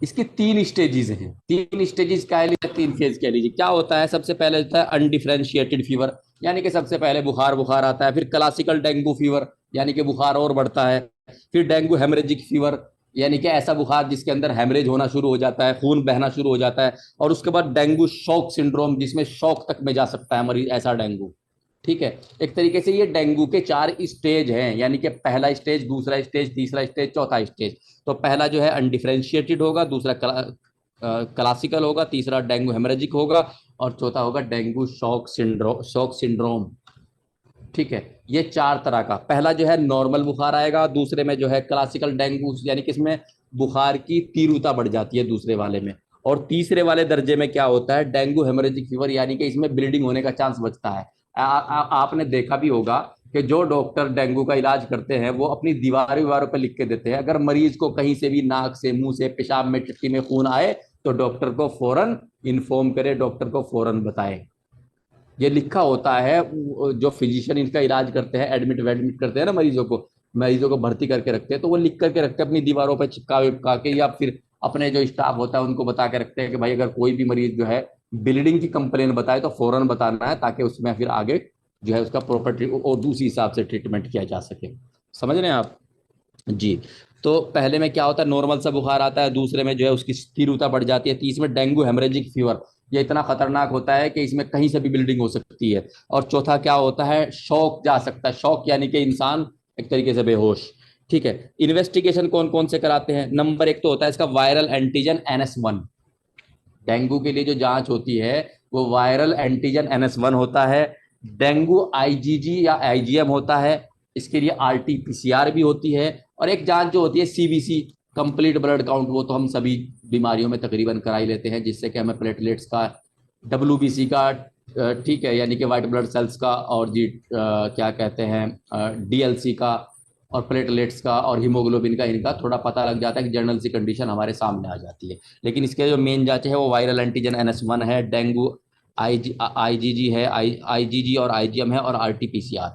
इसकी तीन स्टेजेस हैं। तीन स्टेजेस कह लीजिए, तीन फेज कह लीजिए। क्या होता है, सबसे पहले होता है अनडिफरेंशिएटेड फीवर, यानी कि सबसे पहले बुखार बुखार आता है। फिर क्लासिकल डेंगू फीवर, यानी कि बुखार और बढ़ता है। फिर डेंगू हेमरेजिक फीवर, यानी कि ऐसा बुखार जिसके अंदर हेमरेज होना शुरू हो जाता है, खून बहना शुरू हो जाता है। और उसके बाद डेंगू शॉक सिंड्रोम, जिसमें शॉक तक में जा सकता है मरीज, ऐसा डेंगू। ठीक है। एक तरीके से ये डेंगू के चार स्टेज हैं, यानी कि पहला स्टेज, दूसरा स्टेज, तीसरा स्टेज, चौथा स्टेज। तो पहला जो है अनडिफरेंशिएटेड होगा, दूसरा क्लासिकल होगा, तीसरा डेंगू हेमरेजिक होगा, और चौथा होगा डेंगू शॉक सिंड्रोम। ठीक है। ये चार तरह का, पहला जो है नॉर्मल बुखार आएगा, दूसरे में जो है क्लासिकल डेंगू, यानी कि इसमें बुखार की तीव्रता बढ़ जाती है दूसरे वाले में। और तीसरे वाले दर्जे में क्या होता है, डेंगू हेमरेजिक फीवर, यानी कि इसमें ब्लीडिंग होने का चांस बचता है। आपने देखा भी होगा कि जो डॉक्टर डेंगू का इलाज करते हैं वो अपनी दीवारों पर लिख के देते हैं, अगर मरीज को कहीं से भी नाक से, मुंह से, पेशाब में, टट्टी में खून आए तो डॉक्टर को फौरन इन्फॉर्म करे, डॉक्टर को फौरन बताए। ये लिखा होता है। जो फिजिशियन इनका इलाज करते हैं, एडमिट वेडमिट करते हैं ना मरीजों को भर्ती करके रखते हैं, तो वो लिख करके रखते हैं अपनी दीवारों पर चिपका विपका के, या फिर अपने जो स्टाफ होता है उनको बता के रखते हैं कि भाई अगर कोई भी मरीज जो है ब्लीडिंग की कंप्लेन बताए तो फौरन बताना है, ताकि उसमें फिर आगे जो है उसका प्रॉपर और दूसरी हिसाब से ट्रीटमेंट किया जा सके। समझ रहे हैं आप? जी। तो पहले में क्या होता है, नॉर्मल सा बुखार आता है, दूसरे में जो है उसकी तीव्रता बढ़ जाती है, तीसरे में डेंगू हेमरेजिक फीवर, ये इतना खतरनाक होता है कि इसमें कहीं से भी ब्लीडिंग हो सकती है। और चौथा क्या होता है, शॉक जा सकता है, शॉक यानी कि इंसान एक तरीके से बेहोश। ठीक है। इन्वेस्टिगेशन कौन कौन से कराते हैं, नंबर एक तो होता है इसका वायरल एंटीजन NS1। डेंगू के लिए जो जांच होती है वो वायरल एंटीजन NS1 होता है। डेंगू IgG या IgM होता है, इसके लिए RT-PCR भी होती है। और एक जांच जो होती है CBC, कंप्लीट ब्लड काउंट, वो तो हम सभी बीमारियों में तकरीबन करा ही लेते हैं, जिससे कि हमें प्लेटलेट्स का, WBC का, ठीक है, यानी कि वाइट ब्लड सेल्स का, और जी क्या कहते हैं, DLC का, और प्लेटलेट्स का, और हीमोग्लोबिन का, इनका थोड़ा पता लग जाता है कि जनरल सी कंडीशन हमारे सामने आ जाती है। लेकिन इसके जो मेन जांच है वो वायरल एंटीजन NS1 है, डेंगू IgG है, IgG और IgM है, और RT-PCR।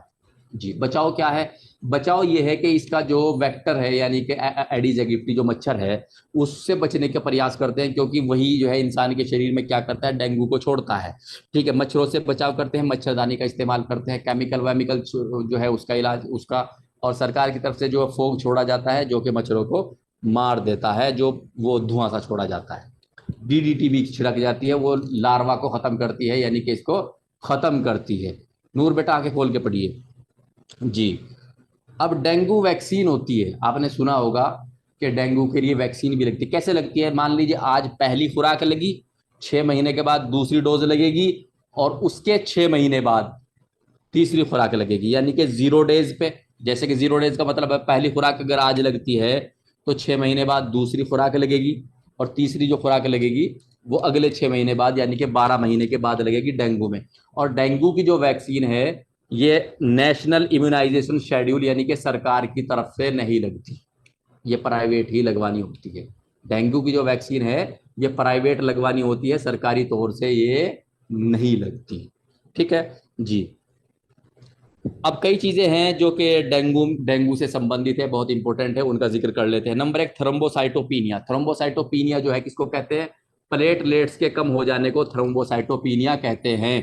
जी। बचाव क्या है, बचाव ये है कि इसका जो वेक्टर है, यानी कि एडिस एगिप्टी जो मच्छर है, उससे बचने के प्रयास करते हैं, क्योंकि वही जो है इंसान के शरीर में क्या करता है, डेंगू को छोड़ता है। ठीक है। मच्छरों से बचाव करते हैं, मच्छरदानी का इस्तेमाल करते हैं, केमिकल वेमिकल जो है उसका इलाज उसका। और सरकार की तरफ से जो फोग छोड़ा जाता है जो कि मच्छरों को मार देता है, जो वो धुआं सा छोड़ा जाता है। DDT भी छिड़क जाती है, वो लार्वा को खत्म करती है, यानी कि इसको खत्म करती है। नूर बेटा आके खोल के पढ़िए। जी। अब डेंगू वैक्सीन होती है, आपने सुना होगा कि डेंगू के लिए वैक्सीन भी लगती है। कैसे लगती है, मान लीजिए आज पहली खुराक लगी, 6 महीने के बाद दूसरी डोज लगेगी, और उसके 6 महीने बाद तीसरी खुराक लगेगी, यानी कि 0 डेज पे। जैसे कि 0 डेज का मतलब है पहली खुराक अगर आज लगती है तो 6 महीने बाद दूसरी खुराक लगेगी, और तीसरी जो खुराक लगेगी वो अगले 6 महीने बाद, यानी कि 12 महीने के बाद लगेगी डेंगू में। और डेंगू की जो वैक्सीन है ये नेशनल इम्यूनाइजेशन शेड्यूल, यानी कि सरकार की तरफ से नहीं लगती, ये प्राइवेट ही लगवानी होती है। डेंगू की जो वैक्सीन है ये प्राइवेट लगवानी होती है, सरकारी तौर से ये नहीं लगती। ठीक है। जी। अब कई चीजें हैं जो कि डेंगू डेंगू से संबंधित है, बहुत इंपॉर्टेंट है, उनका जिक्र कर लेते हैं। नंबर एक, थ्रोम्बोसाइटोपिनिया। थ्रोम्बोसाइटोपिनिया जो है किसको कहते हैं, प्लेटलेट्स के कम हो जाने को थ्रोम्बोसाइटोपिनिया कहते हैं।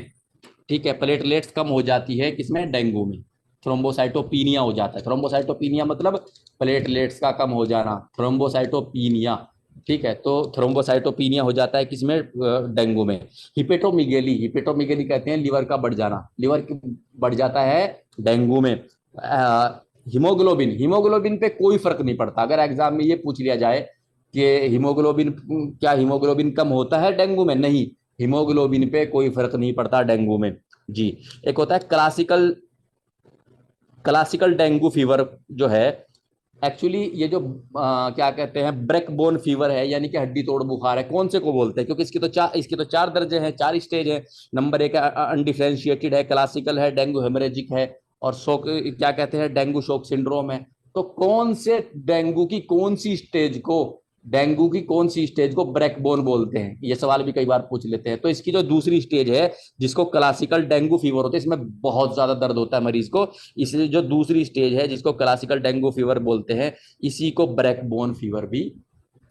ठीक है, प्लेटलेट्स कम हो जाती है किसमें, डेंगू में, थ्रोम्बोसाइटोपिनिया हो जाता है। थ्रोम्बोसाइटोपिनिया मतलब प्लेटलेट्स का कम हो जाना, थ्रोम्बोसाइटोपिनिया। ठीक है, तो थ्रोम्बोसाइटोपिनिया हो जाता है किसमें, डेंगू में। हिपेटोमिगेली, हिपेटोमिगेली कहते हैं लीवर का बढ़ जाना, लीवर बढ़ जाता है डेंगू में। हीमोग्लोबिन, हीमोग्लोबिन पे कोई फर्क नहीं पड़ता। अगर एग्जाम में ये पूछ लिया जाए कि हीमोग्लोबिन, क्या हीमोग्लोबिन कम होता है डेंगू में, नहीं, हीमोग्लोबिन पे कोई फर्क नहीं पड़ता डेंगू में जी। एक होता है क्लासिकल, क्लासिकल डेंगू फीवर जो है, एक्चुअली ये जो क्या कहते हैं ब्रेक बोन फीवर है, यानी कि हड्डी तोड़ बुखार है, कौन से को बोलते हैं, क्योंकि इसकी तो चार दर्जे हैं, चार स्टेज है। नंबर एक अनडिफरेंशिएटेड है, क्लासिकल है, डेंगू हेमरेजिक है, और शोक क्या कहते हैं, डेंगू शोक सिंड्रोम है। तो कौन से डेंगू की कौन सी स्टेज को, डेंगू की कौन सी स्टेज को ब्रेकबोन बोलते हैं, ये सवाल भी कई बार पूछ लेते हैं। तो इसकी जो दूसरी स्टेज है, जिसको क्लासिकल डेंगू फीवर होता है, इसमें बहुत ज्यादा दर्द होता है मरीज को, इसलिए जो दूसरी स्टेज है जिसको क्लासिकल डेंगू फीवर बोलते हैं, इसी को ब्रेकबोन फीवर भी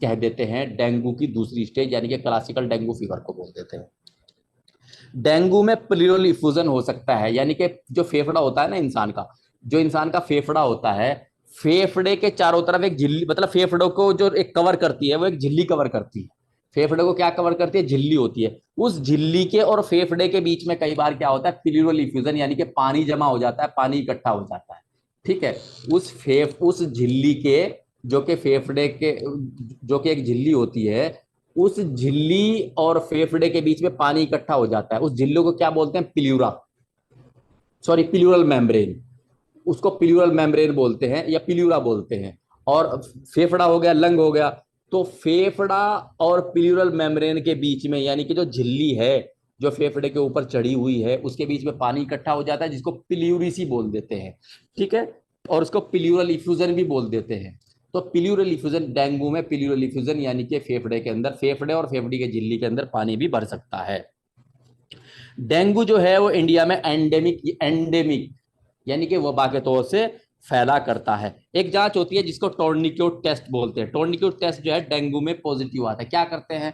कह देते हैं। डेंगू की दूसरी स्टेज यानी कि क्लासिकल डेंगू फीवर को बोल देते हैं। डेंगू में प्लूरल इफ्यूजन हो सकता है, यानी कि जो फेफड़ा होता है ना इंसान का, जो इंसान का फेफड़ा होता है, फेफड़े के चारों तरफ एक झिल्ली, मतलब फेफड़ों को जो एक कवर करती है, वो एक झिल्ली कवर करती है। फेफड़े को क्या कवर करती है, झिल्ली होती है। उस झिल्ली के और फेफड़े के बीच में कई बार क्या होता है, प्लूरल इफ्यूजन, यानी कि पानी जमा हो जाता है, पानी इकट्ठा हो जाता है। ठीक है, उस झिल्ली के, जो कि फेफड़े के, जो कि एक झिल्ली होती है, उस झिल्ली और फेफड़े के बीच में पानी इकट्ठा हो जाता है, उस झिल्ली को क्या बोलते हैं, प्लूरा, सॉरी प्लूरल मेम्ब्रेन, उसको प्लूरल मेम्ब्रेन बोलते हैं या प्लूरा बोलते हैं। और फेफड़ा हो गया, लंग हो गया, तो फेफड़ा और प्लूरल मेम्ब्रेन के बीच में, यानी कि जो झिल्ली है जो फेफड़े के ऊपर चढ़ी हुई है, उसके बीच में पानी इकट्ठा हो जाता है, जिसको प्लूरिसी बोल देते हैं। ठीक है, और उसको प्लूरल इफ्यूजन भी बोल देते हैं। तो प्लूरल इफ्यूजन, डेंगू में प्लूरल इफ्यूजन यानी कि फेफड़े के अंदर, फेफड़े और फेफड़ी के झिल्ली के अंदर पानी भी भर सकता है। डेंगू जो है वो इंडिया में एंडेमिक, एंडेमिक यानी कि वबा के तौर से फैला करता है। एक जांच होती है जिसको टोर्निक्योट टेस्ट बोलते हैं। टोर्निक्योट टेस्ट जो है डेंगू में पॉजिटिव आता है, क्या करते हैं,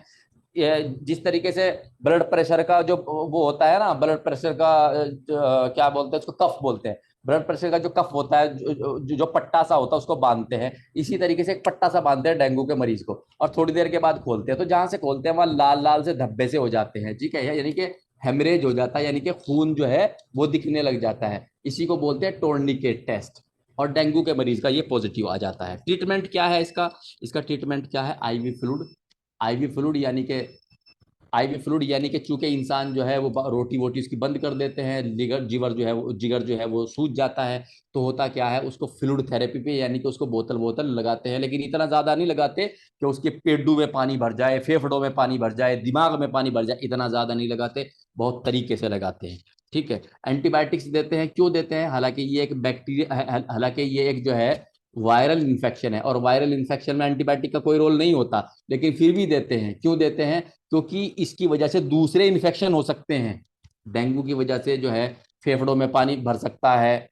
जिस तरीके से ब्लड प्रेशर का जो वो होता है ना, ब्लड प्रेशर का क्या बोलते हैं उसको, कफ बोलते हैं। ब्लड प्रेशर का जो कफ होता है, जो पट्टा सा होता है, उसको बांधते हैं। इसी तरीके से एक पट्टा सा बांधते हैं डेंगू के मरीज को, और थोड़ी देर के बाद खोलते हैं, तो जहां से खोलते हैं वहां लाल लाल से धब्बे से हो जाते हैं। ठीक है, यानी कि हेमरेज हो जाता है, यानी कि खून जो है वो दिखने लग जाता है। इसी को बोलते हैं टोर्निकेट टेस्ट। और डेंगू के मरीज का ये पॉजिटिव आ जाता है। ट्रीटमेंट क्या है इसका, इसका ट्रीटमेंट क्या है, आईवी फ्लूइड। आईवी फ्लूइड यानी कि, आईवी फ्लूइड यानी कि चूंकि इंसान जो है वो रोटी वोटी उसकी बंद कर देते हैं, जिगर जो है वो सूज जाता है, तो होता क्या है, उसको फ्लूइड थेरेपी पे, यानी कि उसको बोतल बोतल लगाते हैं, लेकिन इतना ज्यादा नहीं लगाते कि उसके पेडू में पानी भर जाए, फेफड़ों में पानी भर जाए, दिमाग में पानी भर जाए, इतना ज्यादा नहीं लगाते, बहुत तरीके से लगाते हैं। ठीक है, एंटीबायोटिक्स देते हैं, क्यों देते हैं, हालांकि ये एक बैक्टीरिया, हालांकि ये एक जो है वायरल इन्फेक्शन है, और वायरल इन्फेक्शन में एंटीबायोटिक का कोई रोल नहीं होता, लेकिन फिर भी देते हैं। क्यों देते हैं, क्योंकि इसकी वजह से दूसरे इन्फेक्शन हो सकते हैं। डेंगू की वजह से जो है फेफड़ों में पानी भर सकता है,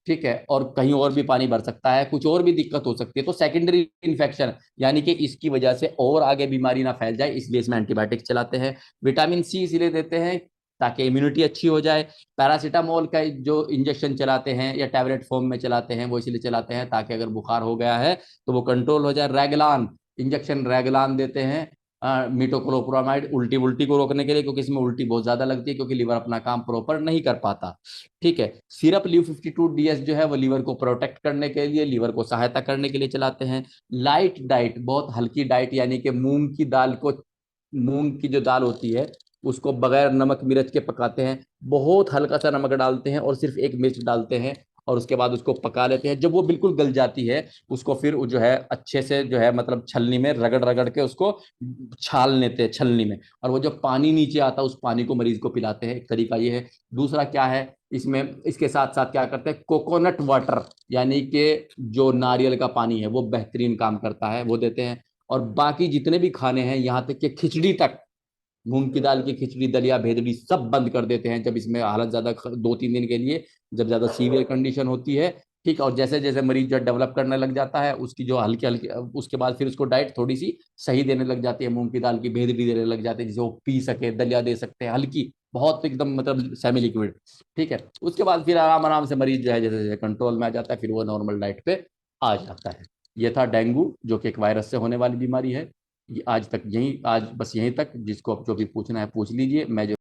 ठीक है, और कहीं और भी पानी भर सकता है, कुछ और भी दिक्कत हो सकती है, तो सेकेंडरी इन्फेक्शन, यानी कि इसकी वजह से और आगे बीमारी ना फैल जाए, इसलिए इसमें एंटीबायोटिक चलाते हैं। विटामिन सी इसलिए देते हैं ताकि इम्यूनिटी अच्छी हो जाए। पैरासीटामोल का जो इंजेक्शन चलाते हैं या टैबलेट फॉर्म में चलाते हैं, वो इसलिए चलाते हैं ताकि अगर बुखार हो गया है तो वो कंट्रोल हो जाए। रैगलान इंजेक्शन, रैगलान देते हैं, मीटोक्लोप्रामाइड, उल्टी उल्टी को रोकने के लिए, क्योंकि इसमें उल्टी बहुत ज्यादा लगती है, क्योंकि लीवर अपना काम प्रॉपर नहीं कर पाता। ठीक है, सिरप ल्यू 52 DS जो है वो लीवर को प्रोटेक्ट करने के लिए, लीवर को सहायता करने के लिए चलाते हैं। लाइट डाइट, बहुत हल्की डाइट, यानी कि मूंग की दाल को, मूंग की जो दाल होती है उसको बगैर नमक मिर्च के पकाते हैं, बहुत हल्का सा नमक डालते हैं और सिर्फ एक मिर्च डालते हैं, और उसके बाद उसको पका लेते हैं। जब वो बिल्कुल गल जाती है, उसको फिर जो है अच्छे से जो है मतलब छलनी में रगड़ रगड़ के उसको छाल लेते हैं छलनी में, और वो जो पानी नीचे आता है उस पानी को मरीज को पिलाते हैं। एक तरीका ये है। दूसरा क्या है इसमें, इसके साथ साथ क्या करते हैं, कोकोनट वाटर, यानी कि जो नारियल का पानी है वो बेहतरीन काम करता है, वो देते हैं। और बाकी जितने भी खाने हैं, यहाँ तक कि खिचड़ी तक, मूंग की दाल की खिचड़ी, दलिया, भेदड़ी, सब बंद कर देते हैं जब इसमें हालत ज्यादा 2-3 दिन के लिए, जब ज्यादा सीवियर कंडीशन होती है। ठीक है। और जैसे जैसे मरीज जो डेवलप करने लग जाता है, उसकी जो हल्की हल्की, उसके बाद फिर उसको डाइट थोड़ी सी सही देने लग जाती है, मूंग की दाल की भेदड़ी देने लग जाती है, जिसे वो पी सके, दलिया दे सकते हैं हल्की, बहुत एकदम मतलब सेमी लिक्विड। ठीक है। उसके बाद फिर आराम आराम से मरीज जो है जैसे जैसे कंट्रोल में आ जाता है, फिर वो नॉर्मल डाइट पे आ जाता है। ये था डेंगू, जो कि एक वायरस से होने वाली बीमारी है। ये आज तक यही, आज बस यहीं तक, जिसको अब जो भी पूछना है पूछ लीजिए। मैं जो